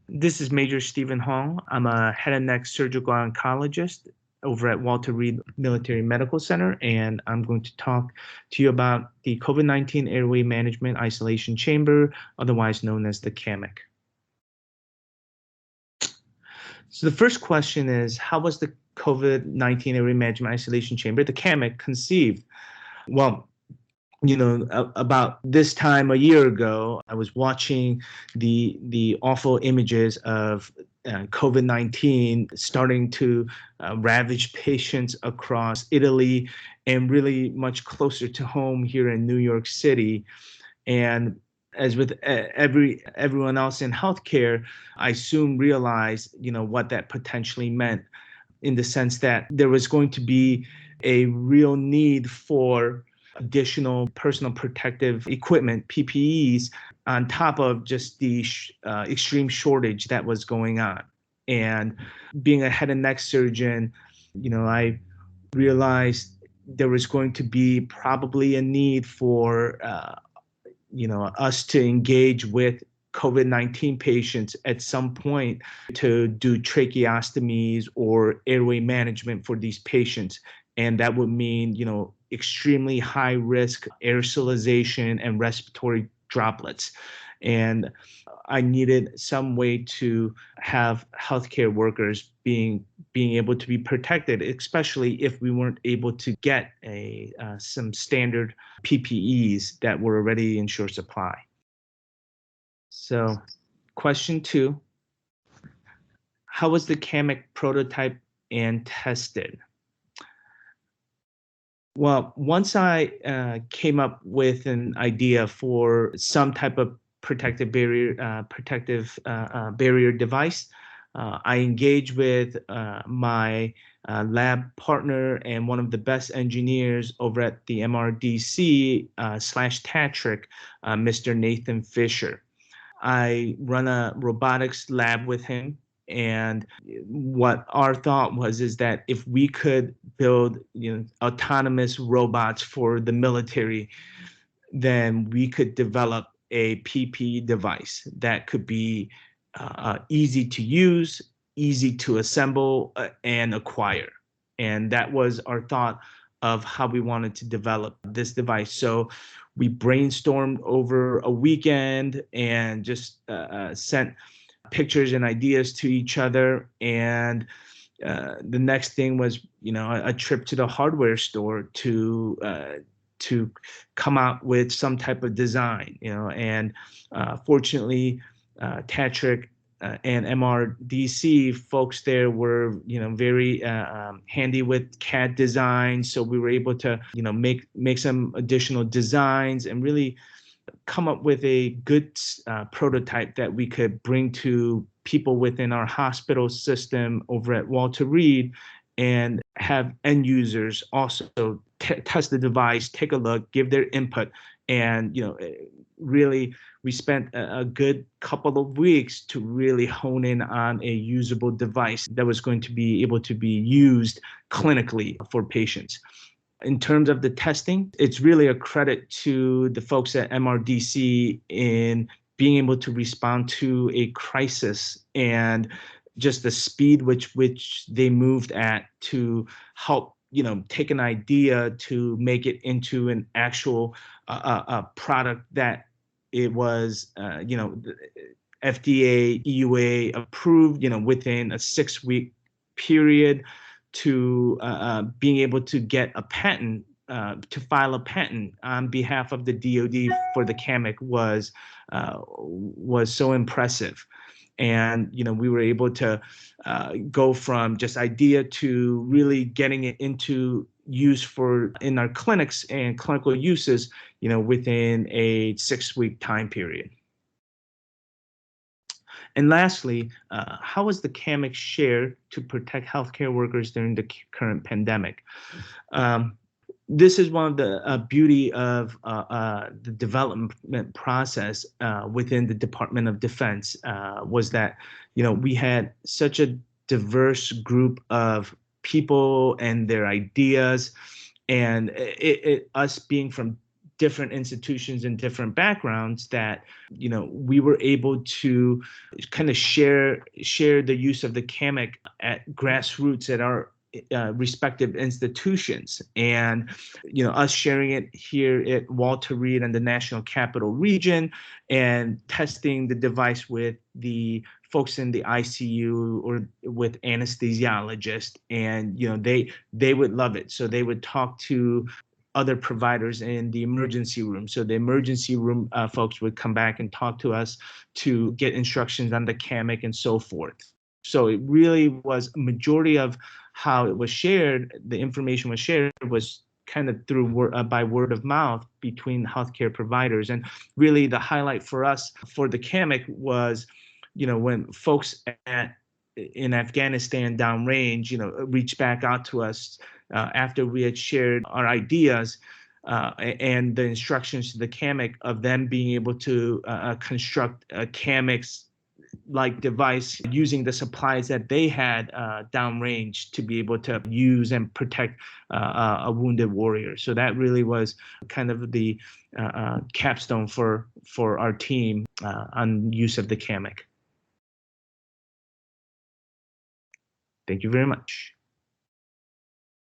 This is Major Stephen Hong. I'm a head and neck surgical oncologist over at Walter Reed Military Medical Center, and I'm going to talk to you about the COVID-19 Airway Management Isolation Chamber, otherwise known as the CAMIC. So the first question is, how was the COVID-19 Airway Management Isolation Chamber, the CAMIC, conceived? Well, about this time a year ago, I was watching the awful images of COVID-19 starting to ravage patients across Italy and really much closer to home here in New York City. And as with everyone else in healthcare, I soon realized, what that potentially meant, in the sense that there was going to be a real need for additional personal protective equipment, PPEs, on top of just the extreme shortage that was going on. And being a head and neck surgeon, I realized there was going to be probably a need for us to engage with COVID-19 patients at some point to do tracheostomies or airway management for these patients. And that would mean, extremely high risk aerosolization and respiratory droplets. And I needed some way to have healthcare workers being able to be protected, especially if we weren't able to get some standard PPEs that were already in short supply. So, question 2, how was the CAMIC prototype and tested? Well, once I came up with an idea for some type of protective barrier device, I engaged with my lab partner and one of the best engineers over at the MRDC / Tatric, Mr. Nathan Fisher. I run a robotics lab with him. And what our thought was is that if we could build, autonomous robots for the military, then we could develop a PPE device that could be easy to use, easy to assemble, and acquire. And that was our thought of how we wanted to develop this device. So we brainstormed over a weekend and just sent pictures and ideas to each other. And the next thing was, a trip to the hardware store to come out with some type of design, and fortunately, Tatric and MRDC folks there were, very handy with CAD design. So we were able to, make some additional designs and really come up with a good prototype that we could bring to people within our hospital system over at Walter Reed, and have end users also test the device, take a look, give their input. And really, we spent a good couple of weeks to really hone in on a usable device that was going to be able to be used clinically for patients. In terms of the testing, it's really a credit to the folks at MRDC in being able to respond to a crisis, and just the speed which they moved at to help, take an idea to make it into an actual product that it was, FDA, EUA approved, within a 6-week period, to being able to get a patent, to file a patent on behalf of the DoD for the CAMIC was so impressive. And we were able to go from just idea to really getting it into use in our clinics and clinical uses, within a 6-week time period. And lastly, how was the CAMIC shared to protect healthcare workers during the current pandemic? This is one of the beauty of the development process within the Department of Defense, was that, we had such a diverse group of people and their ideas, and us being from different institutions and different backgrounds that, we were able to kind of share the use of the CAMIC at grassroots at our respective institutions. And us sharing it here at Walter Reed and the National Capital Region, and testing the device with the folks in the ICU or with anesthesiologists, and they would love it. So they would talk to other providers in the emergency room. So the emergency room folks would come back and talk to us to get instructions on the CAMIC and so forth. So it really was a majority of how it was shared, the information was shared, was kind of through by word of mouth between healthcare providers. And really the highlight for us for the CAMIC was, when folks in Afghanistan downrange, reached back out to us after we had shared our ideas and the instructions to the CAMIC of them being able to construct a CAMIC's like device using the supplies that they had downrange to be able to use and protect a wounded warrior. So that really was kind of the capstone for our team on use of the CAMIC. Thank you very much.